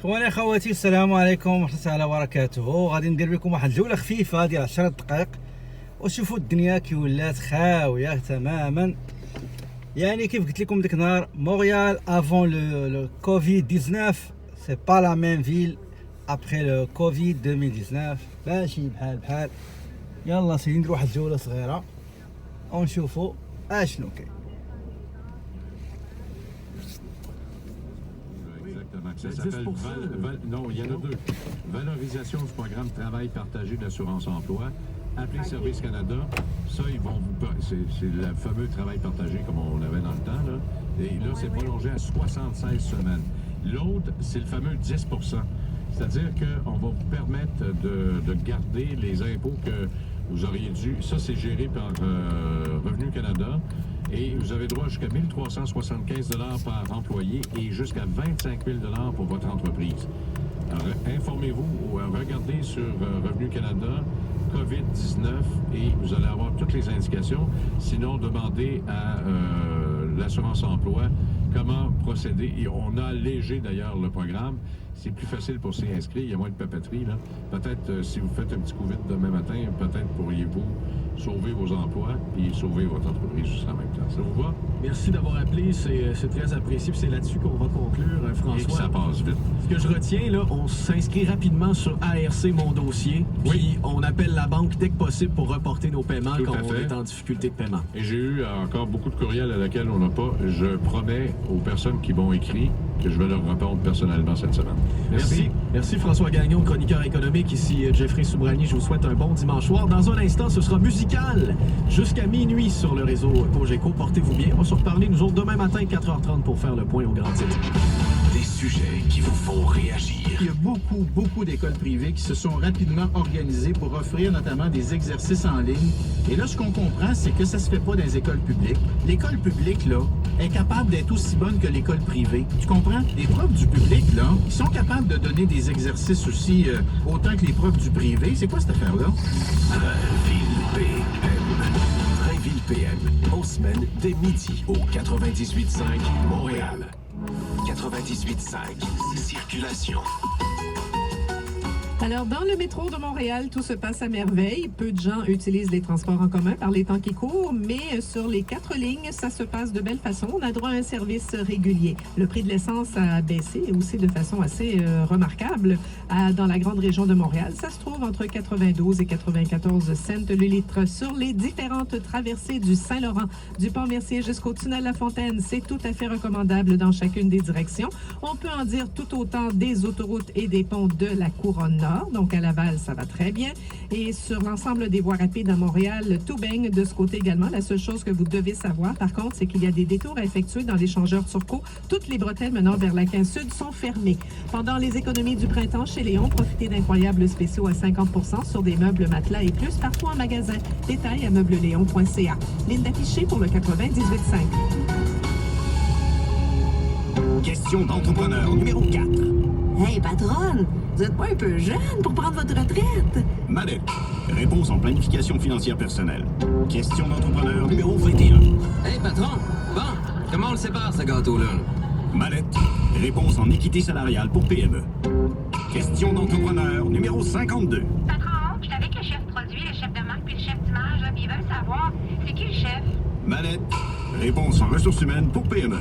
خواني خواتي السلام عليكم ورحمة الله وبركاته. غادي ندير لكم واحد الجولة خفيفة ديال 10 دقائق وشوفوا الدنيا كي ولات خاوية تماما. يعني كيف قلت لكم ديك النهار مونريال افون لو كوفيد 19 سي با لا ميم فيل ابخي لو كوفيد 2019. ماشي بحال يلا سيدي نديرو واحد الجولة صغيرة ونشوفوا اشنو كاين. Ça s'appelle non, il y en a deux. Valorisation du programme Travail partagé d'assurance-emploi. Appelez Service Canada. Ça, ils vont vous... C'est le fameux travail partagé comme on avait dans le temps. Là. Et là, c'est prolongé à 76 semaines. L'autre, c'est le fameux 10 %. C'est-à-dire qu'on va vous permettre de garder les impôts que vous auriez dû. Ça, c'est géré par Revenu Canada. Et vous avez droit jusqu'à 1 375 $ par employé et jusqu'à 25 000 $ pour votre entreprise. Alors, informez-vous ou regardez sur Revenu Canada, COVID-19, et vous allez avoir toutes les indications. Sinon, demandez à l'assurance emploi comment procéder. Et on a allégé d'ailleurs le programme. C'est plus facile pour s'y inscrire, il y a moins de papeterie. Là. Peut-être, si vous faites un petit coup vite demain matin, peut-être pourriez-vous sauver vos emplois et sauver votre entreprise juste en même temps. Ça vous va? Merci d'avoir appelé, c'est très apprécié. Puis c'est là-dessus qu'on va conclure, François. Et que ça passe vite. Ce que je retiens, là, on s'inscrit rapidement sur ARC Mon Dossier. Puis Oui. on appelle la banque dès que possible pour reporter nos paiements Tout quand à on fait. est en difficulté de paiement. Et j'ai eu encore beaucoup de courriels à laquelle on n'a pas. Je promets aux personnes qui m'ont écrit que je vais leur répondre personnellement cette semaine. Merci. Merci François Gagnon, chroniqueur économique. Ici Jeffrey Soubrani. Je vous souhaite un bon dimanche soir. Dans un instant, ce sera musical jusqu'à minuit sur le réseau Cogeco. Portez-vous bien. On va se reparler nous autres demain matin 4h30 pour faire le point au grand titre. Des sujets qui vous font réagir. Il y a beaucoup d'écoles privées qui se sont rapidement organisées pour offrir notamment des exercices en ligne. Et là, ce qu'on comprend, c'est que ça se fait pas dans les écoles publiques. L'école publique, là, est capable d'être aussi bonne que l'école privée. Tu comprends? Les profs du public, là, ils sont capables de donner des exercices aussi autant que les profs du privé. C'est quoi cette affaire-là? Drainville PM. Drainville PM. En semaine, dès midi, au 98.5 Montréal. 98.5. Circulation. Alors, dans le métro de Montréal, tout se passe à merveille. Peu de gens utilisent les transports en commun par les temps qui courent, mais sur les 4 lignes, ça se passe de belle façon. On a droit à un service régulier. Le prix de l'essence a baissé aussi de façon assez remarquable dans la grande région de Montréal. Ça se trouve entre 92 et 94 cents le litre sur les différentes traversées du Saint-Laurent, du Pont-Mercier jusqu'au tunnel La Fontaine. C'est tout à fait recommandable dans chacune des directions. On peut en dire tout autant des autoroutes et des ponts de la Couronne Nord. Donc, à Laval, ça va très bien. Et sur l'ensemble des voies rapides à Montréal, tout baigne de ce côté également. La seule chose que vous devez savoir, par contre, c'est qu'il y a des détours à effectuer dans l'échangeur Turcot. Toutes les bretelles menant vers la 15 Sud sont fermées. Pendant les économies du printemps chez Léon, profitez d'incroyables spéciaux à 50 % sur des meubles, matelas et plus partout en magasin. Détails à meublesléon.ca. Ligne affichée pour le 98.5. Question d'entrepreneur numéro 4. Hey, patronne, vous êtes pas un peu jeune pour prendre votre retraite? Madec. Réponse en planification financière personnelle. Question d'entrepreneur numéro 21. Hey, patron! Bon, comment on le sépare, ce gâteau-là? Mallette. Réponse en équité salariale pour PME. Question d'entrepreneur numéro 52. Patron, je suis avec le chef produit, le chef de marque puis le chef d'image, là, puis ils veulent savoir, c'est qui le chef? Mallette. Réponse en ressources humaines pour PME.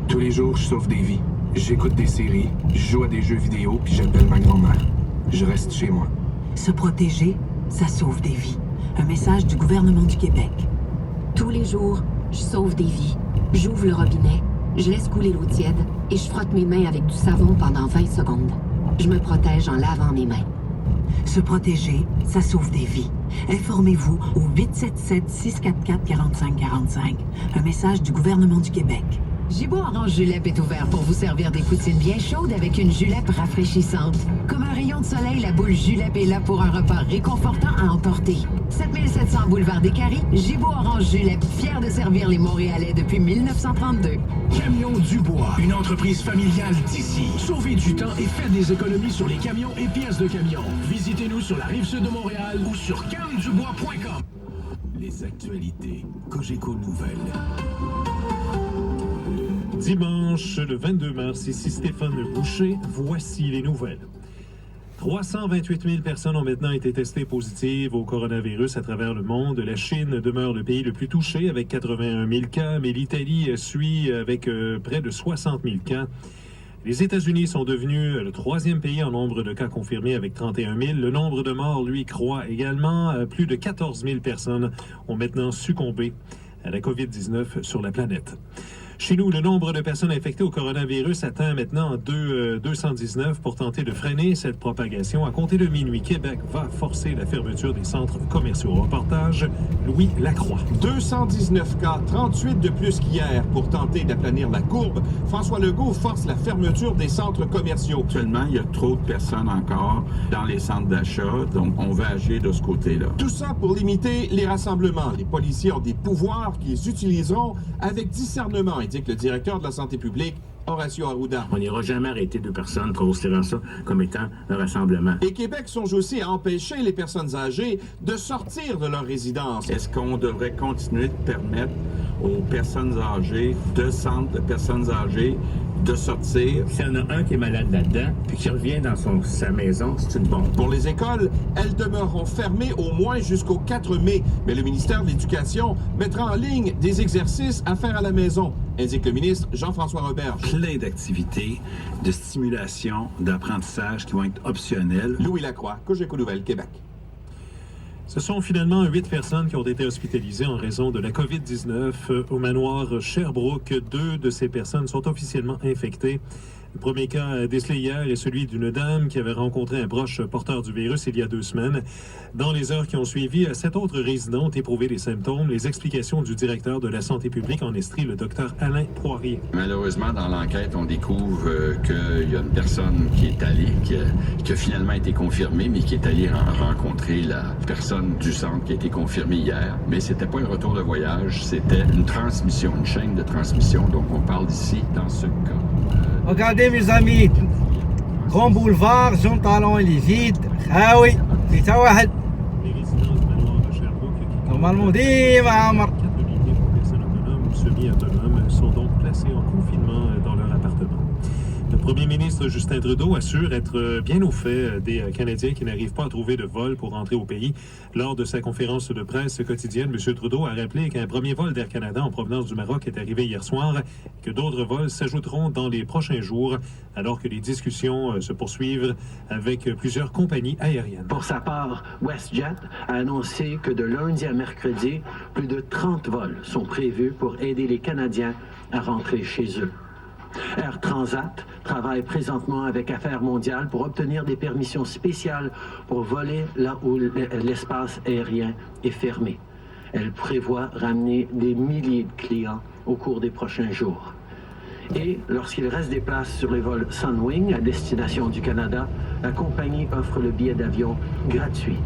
Tous les jours, je sauve des vies. J'écoute des séries, je joue à des jeux vidéo, puis j'appelle ma grand-mère. Je reste chez moi. Se protéger, ça sauve des vies. Un message du gouvernement du Québec. Tous les jours, je sauve des vies. J'ouvre le robinet, je laisse couler l'eau tiède et je frotte mes mains avec du savon pendant 20 secondes. Je me protège en lavant mes mains. Se protéger, ça sauve des vies. Informez-vous au 877-644-4545. Un message du gouvernement du Québec. Gibault Orange Julep est ouvert pour vous servir des poutines bien chaudes avec une julep rafraîchissante. Comme un rayon de soleil, la boule Julep est là pour un repas réconfortant à emporter. 7700 boulevard des Caries, Gibault Orange Julep, fier de servir les Montréalais depuis 1932. Camion Dubois, une entreprise familiale d'ici. Sauvez du temps et faites des économies sur les camions et pièces de camion. Visitez-nous sur la Rive-Sud de Montréal ou sur camdubois.com. Les actualités Cogeco Nouvelles. Dimanche, le 22 mars, ici Stéphane Boucher. Voici les nouvelles. 328 000 personnes ont maintenant été testées positives au coronavirus à travers le monde. La Chine demeure le pays le plus touché avec 81 000 cas, mais l'Italie suit avec près de 60 000 cas. Les États-Unis sont devenus le troisième pays en nombre de cas confirmés avec 31 000. Le nombre de morts, lui, croît également. Plus de 14 000 personnes ont maintenant succombé à la COVID-19 sur la planète. Chez nous, le nombre de personnes infectées au coronavirus atteint maintenant 219 pour tenter de freiner cette propagation. À compter de minuit, Québec va forcer la fermeture des centres commerciaux. Reportage, Louis Lacroix. 219 cas, 38 de plus qu'hier. Pour tenter d'aplanir la courbe, François Legault force la fermeture des centres commerciaux. Actuellement, il y a trop de personnes encore dans les centres d'achat, donc on va agir de ce côté-là. Tout ça pour limiter les rassemblements. Les policiers ont des pouvoirs qu'ils utiliseront avec discernement, indique le directeur de la santé publique, Horacio Arruda. On n'ira jamais arrêter deux personnes, considérant ça comme étant un rassemblement. Et Québec songe aussi à empêcher les personnes âgées de sortir de leur résidence. Est-ce qu'on devrait continuer de permettre aux personnes âgées, de centres de personnes âgées, de sortir? S'il y en a un qui est malade là-dedans, puis qui revient dans sa maison, c'est une bombe. Pour les écoles, elles demeureront fermées au moins jusqu'au 4 mai. Mais le ministère de l'Éducation mettra en ligne des exercices à faire à la maison, indique le ministre Jean-François Roberge. Plein d'activités, de stimulation, d'apprentissage qui vont être optionnelles. Louis Lacroix, Cogeco Nouvelles, Québec. Ce sont finalement 8 personnes qui ont été hospitalisées en raison de la COVID-19 au manoir Sherbrooke. 2 de ces personnes sont officiellement infectées. Le premier cas décelé hier est celui d'une dame qui avait rencontré un proche porteur du virus il y a 2 semaines. Dans les heures qui ont suivi, 7 autres résidents ont éprouvé des symptômes. Les explications du directeur de la santé publique en Estrie, le docteur Alain Poirier. Malheureusement, dans l'enquête, on découvre qu'il y a une personne qui est allée, qui a finalement été confirmée, mais qui est allée rencontrer la personne du centre qui a été confirmée hier. Mais c'était pas un retour de voyage, c'était une transmission, une chaîne de transmission. Donc, on parle d'ici, dans ce cas. Regardez mes amis, Grand Boulevard, Jean Talon, il est vide. Ah oui, في تا واحد. Normalement, ديما عمر. 4 unités pour personnes autonomes ou semi-autonomes sont donc placées en confinement dans leur appartement. Le premier ministre Justin Trudeau assure être bien au fait des Canadiens qui n'arrivent pas à trouver de vol pour rentrer au pays. Lors de sa conférence de presse quotidienne, M. Trudeau a rappelé qu'un premier vol d'Air Canada en provenance du Maroc est arrivé hier soir et que d'autres vols s'ajouteront dans les prochains jours alors que les discussions se poursuivent avec plusieurs compagnies aériennes. Pour sa part, WestJet a annoncé que de lundi à mercredi, plus de 30 vols sont prévus pour aider les Canadiens à rentrer chez eux. Air Transat travaille présentement avec Affaires mondiales pour obtenir des permissions spéciales pour voler là où l'espace aérien est fermé. Elle prévoit ramener des milliers de clients au cours des prochains jours. Et lorsqu'il reste des places sur les vols Sunwing à destination du Canada, la compagnie offre le billet d'avion gratuit.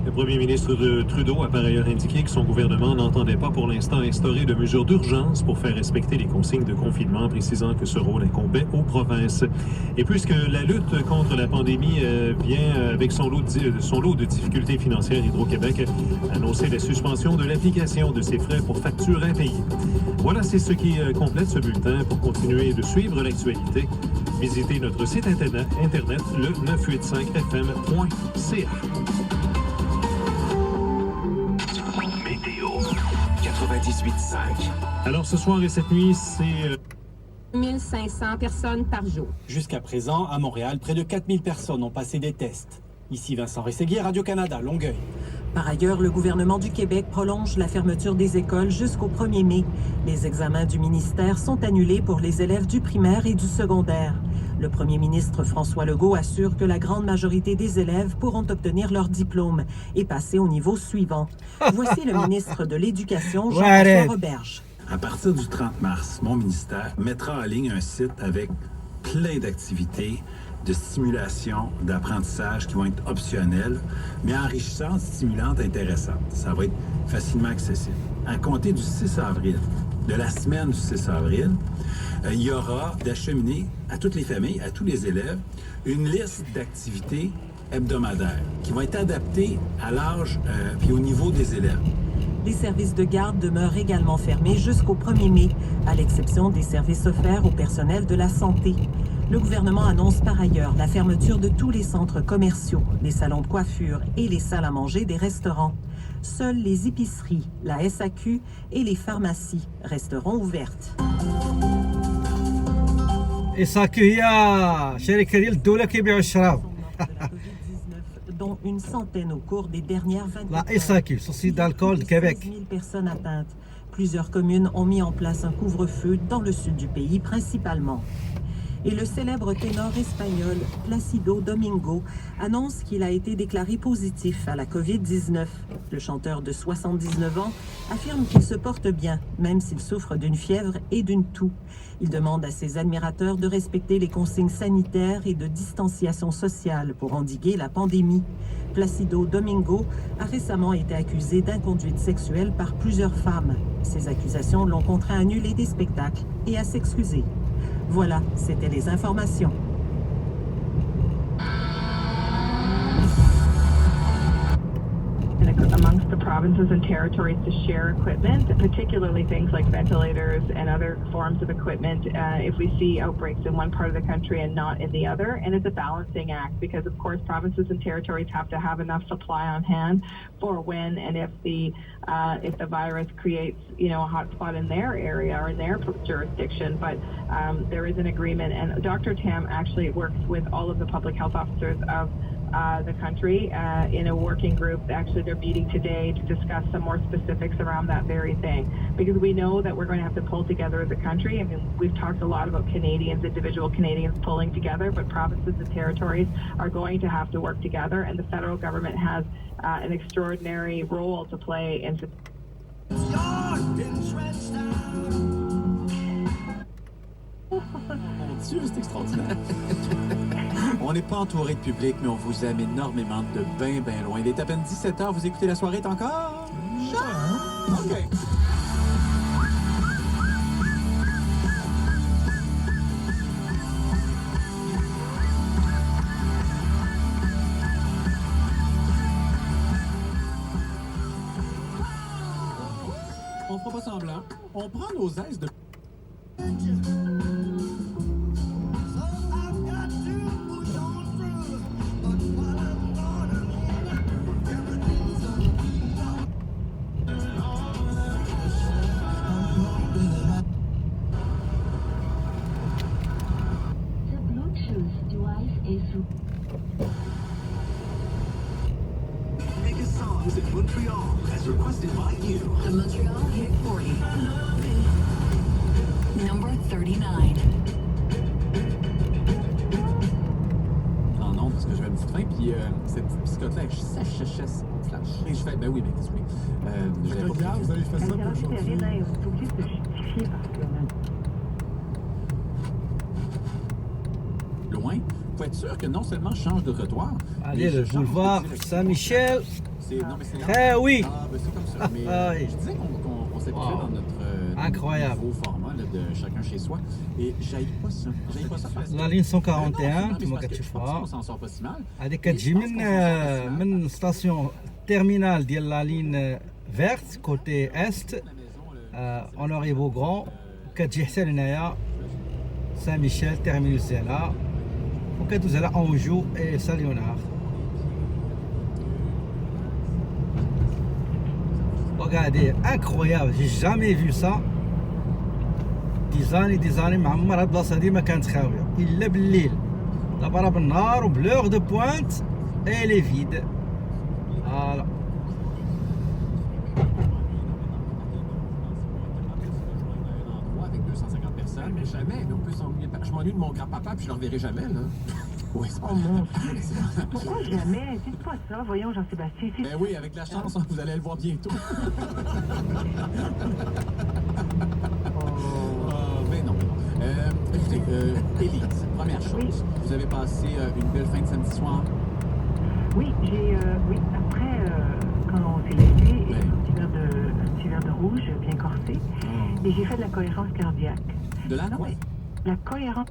Le premier ministre Trudeau a par ailleurs indiqué que son gouvernement n'entendait pas pour l'instant instaurer de mesures d'urgence pour faire respecter les consignes de confinement, précisant que ce rôle incombait aux provinces. Et puisque la lutte contre la pandémie vient avec son lot de difficultés financières, Hydro-Québec a annoncé la suspension de l'application de ses frais pour factures impayées. Voilà, c'est ce qui complète ce bulletin. Pour continuer de suivre l'actualité, visitez notre site internet le 985fm.ca. 98.5. Alors ce soir et cette nuit, c'est 1500 personnes par jour. Jusqu'à présent, à Montréal, près de 4000 personnes ont passé des tests. Ici Vincent Rességuier, Radio-Canada, Longueuil. Par ailleurs, le gouvernement du Québec prolonge la fermeture des écoles jusqu'au 1er mai. Les examens du ministère sont annulés pour les élèves du primaire et du secondaire. Le premier ministre François Legault assure que la grande majorité des élèves pourront obtenir leur diplôme et passer au niveau suivant. Voici le ministre de l'Éducation, Jean-François Roberge. À partir du 30 mars, mon ministère mettra en ligne un site avec plein d'activités, de stimulation, d'apprentissage qui vont être optionnelles, mais enrichissantes, stimulantes, intéressantes. Ça va être facilement accessible. À compter du 6 avril, de la semaine du 6 avril, il y aura d'acheminer à toutes les familles, à tous les élèves, une liste d'activités hebdomadaires qui vont être adaptées à l'âge et au niveau des élèves. Les services de garde demeurent également fermés jusqu'au 1er mai, à l'exception des services offerts au personnel de la santé. Le gouvernement annonce par ailleurs la fermeture de tous les centres commerciaux, les salons de coiffure et les salles à manger des restaurants. Seules les épiceries, la SAQ et les pharmacies resteront ouvertes. SAQ هي شركة ديال الدولة كيبيعوا الشراب. Dont une centaine au cours des dernières 24 La SAQ, Société d'alcool de Québec. 000 personnes atteintes. Plusieurs communes ont mis en place un couvre-feu dans le sud du pays principalement. Et le célèbre ténor espagnol Plácido Domingo annonce qu'il a été déclaré positif à la COVID-19. Le chanteur de 79 ans affirme qu'il se porte bien, même s'il souffre d'une fièvre et d'une toux. Il demande à ses admirateurs de respecter les consignes sanitaires et de distanciation sociale pour endiguer la pandémie. Plácido Domingo a récemment été accusé d'inconduite sexuelle par plusieurs femmes. Ces accusations l'ont contraint à annuler des spectacles et à s'excuser. Voilà, c'était les informations. Amongst the provinces and territories to share equipment, particularly things like ventilators and other forms of equipment, if we see outbreaks in one part of the country and not in the other. And it's a balancing act because, of course, provinces and territories have to have enough supply on hand for when and if the virus creates, a hotspot in their area or in their jurisdiction. But there is an agreement, and Dr. Tam actually works with all of the public health officers of the country in a working group. Actually, they're meeting today to discuss some more specifics around that very thing, because we know that we're going to have to pull together as a country. I mean, we've talked a lot about Canadians, individual Canadians pulling together, but provinces and territories are going to have to work together, and the federal government has an extraordinary role to play in. Mon Dieu, c'est extraordinaire. On n'est pas entouré de public, mais on vous aime énormément de bien loin. Il est à peine 17h, vous écoutez La Soirée est encore? OK. On fera pas semblant. On prend nos aises de... The Montreal Hit 40. Number 39. En non, parce que j'avais une petite faim, puis cette petite biscotte-là, elle sèche au flash. Et je fais, ben oui, mais qu'est-ce que j'avais pas prévu. Vous avez fait ça pour aujourd'hui? C'est obligé de se justifier parce que... Loin, faut être sûr que non seulement je change de trottoir. Allez, le boulevard Saint-Michel. Ah oui. Ben c'est comme ça. Mais je disais qu'on s'habituait dans notre incroyable nouveau format là, de chacun chez soi. Et j'haïs pas ça. J'haïs pas ça parce que... La ligne 141 كما كتشوفها on s'en sort pas si mal. هذه كتجي من ستاسيون تيرمينال ديال لا لين فيرت كوتي است اونوري بوغرون كتجي حتى لهنايا سان ميشيل تيرمينوس ديالها وكدوز على اونجو اي ساليونار. Regardez, incroyable, j'ai jamais vu ça. Des années معمر هاد البلاصه هادي ما كانت خاويه الا بالليل. دابا راه بالنهار وبلوغ دو بوينت اي لي فيد. فوالا. Avec 250 personnes, mais jamais. On peut s'ennuyer. Je m'ennuie de mon grand-papa puis je le reverrai jamais là. Oui, c'est pas mon Dieu. Pourquoi jamais? Dites pas ça, voyons, Jean-Sébastien. Ben oui, avec la chance, vous allez le voir bientôt. Ben non. Écoutez, Élise, première chose, vous avez passé une belle fin de samedi soir? Oui, après, quand on s'est levé, un petit verre de rouge bien corsé, et j'ai fait de la cohérence cardiaque. De la quoi? La cohérence.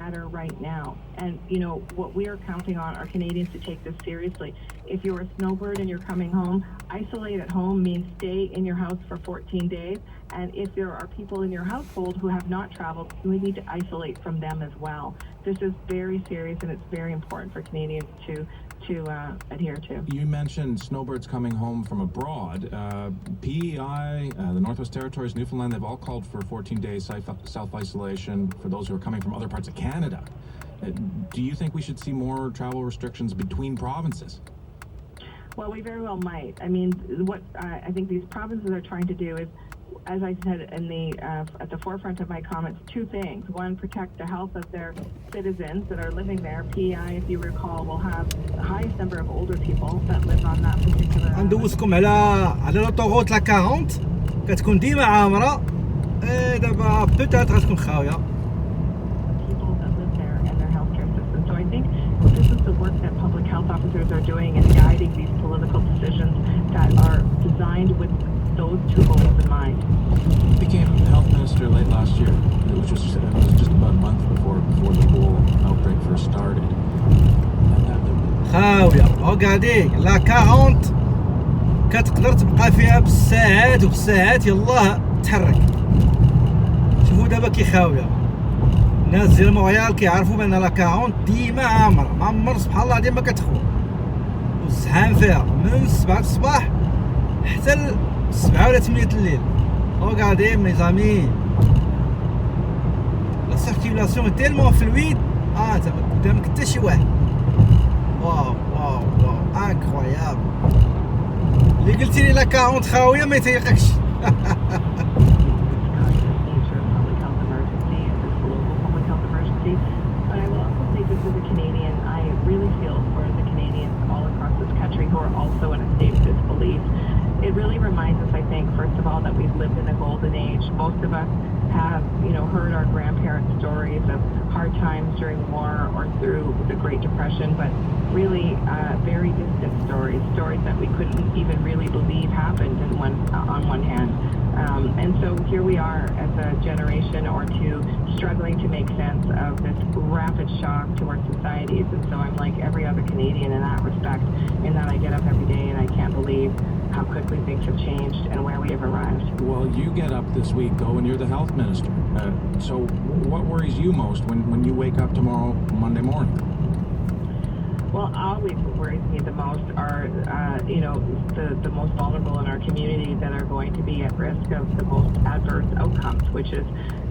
matter right now. And, you know, what we are counting on are Canadians to take this seriously. If you're a snowbird and you're coming home, isolate at home means stay in your house for 14 days. And if there are people in your household who have not traveled, we need to isolate from them as well. This is very serious, and it's very important for Canadians to adhere to. You mentioned snowbirds coming home from abroad. PEI, the Northwest Territories, Newfoundland, they've all called for 14 days self-isolation for those who are coming from other parts of Canada. Do you think we should see more travel restrictions between provinces? Well, we very well might. I mean, what I think these provinces are trying to do is, as I said at the forefront of my comments, two things. One, protect the health of their citizens that are living there. PEI, if you recall, will have the highest number of older people that live on that particular. ندوزكم على لوطوغوت لا 40 كتكون ديما عامرة. دابا بوتات غتكون خاوية. People that live there and their healthcare system. So I think this is the work that public health officers are doing and guiding these political decisions that are designed with those two goals in mind. You became health minister late last year. It was just about a month before the whole outbreak first started. خاوية. regardez لا 40 كتقدر تبقى فيها بالساعات وبالساعات يلاه تحرك. شوفوا دابا كي خاوية. الناس ديال مونريال كيعرفوا بان لا 40 ديما عامرة، ما عمر سبحان الله ديما كتخوى. والزحام فيها من 7 الصباح حتى 7 ولا 8 الليل. Regardez mes amis, la circulation est tellement fluide. انت ما قدامك حتى شي واحد. واو واو واو incroyable. اللي قلتي لي لا 40 خاويه ما يتيقكش. But I will also say, just as a Canadian, I really feel for the Canadians all across this country who are also in a state of disbelief. It really reminds us, I think, first of all, that we've lived in a golden age. Most of us have, you know, heard our grandparents' stories of hard times during war or through the Great Depression, but really very distant stories that we couldn't even really believe happened on one hand. And so here we are as a generation or two struggling to make sense of this rapid shock to our societies. And so I'm like every other Canadian in that respect, in that I get up every day and I can't believe how quickly things have changed and where we have arrived. Well, you get up this week, though, and you're the health minister. So what worries you most when you wake up tomorrow, Monday morning? Well, always what worries me the most are, you know, the most vulnerable in our community that are going to be at risk of the most adverse outcomes, which is,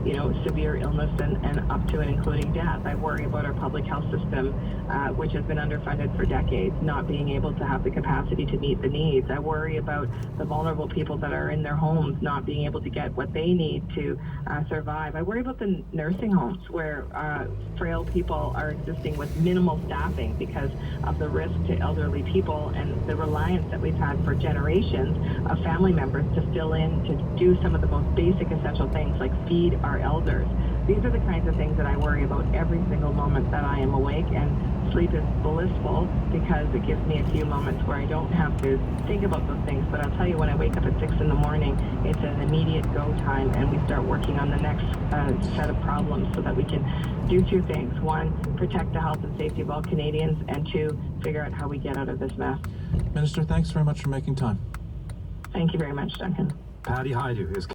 you know, severe illness and up to and including death. I worry about our public health system, which has been underfunded for decades, not being able to have the capacity to meet the needs. I worry about the vulnerable people that are in their homes not being able to get what they need to survive. I worry about the nursing homes where frail people are existing with minimal staffing because of the risk to elderly people and the reliance that we've had for generations of family members to fill in, to do some of the most basic essential things like feed our elders. These are the kinds of things that I worry about every single moment that I am awake, and sleep is blissful because it gives me a few moments where I don't have to think about those things. But I'll tell you, when I wake up at 6 in the morning, it's an immediate go time, and we start working on the next set of problems so that we can do two things. One, protect the health and safety of all Canadians, and two, figure out how we get out of this mess. Minister, thanks very much for making time. Thank you very much, Duncan. Patty Hajdu is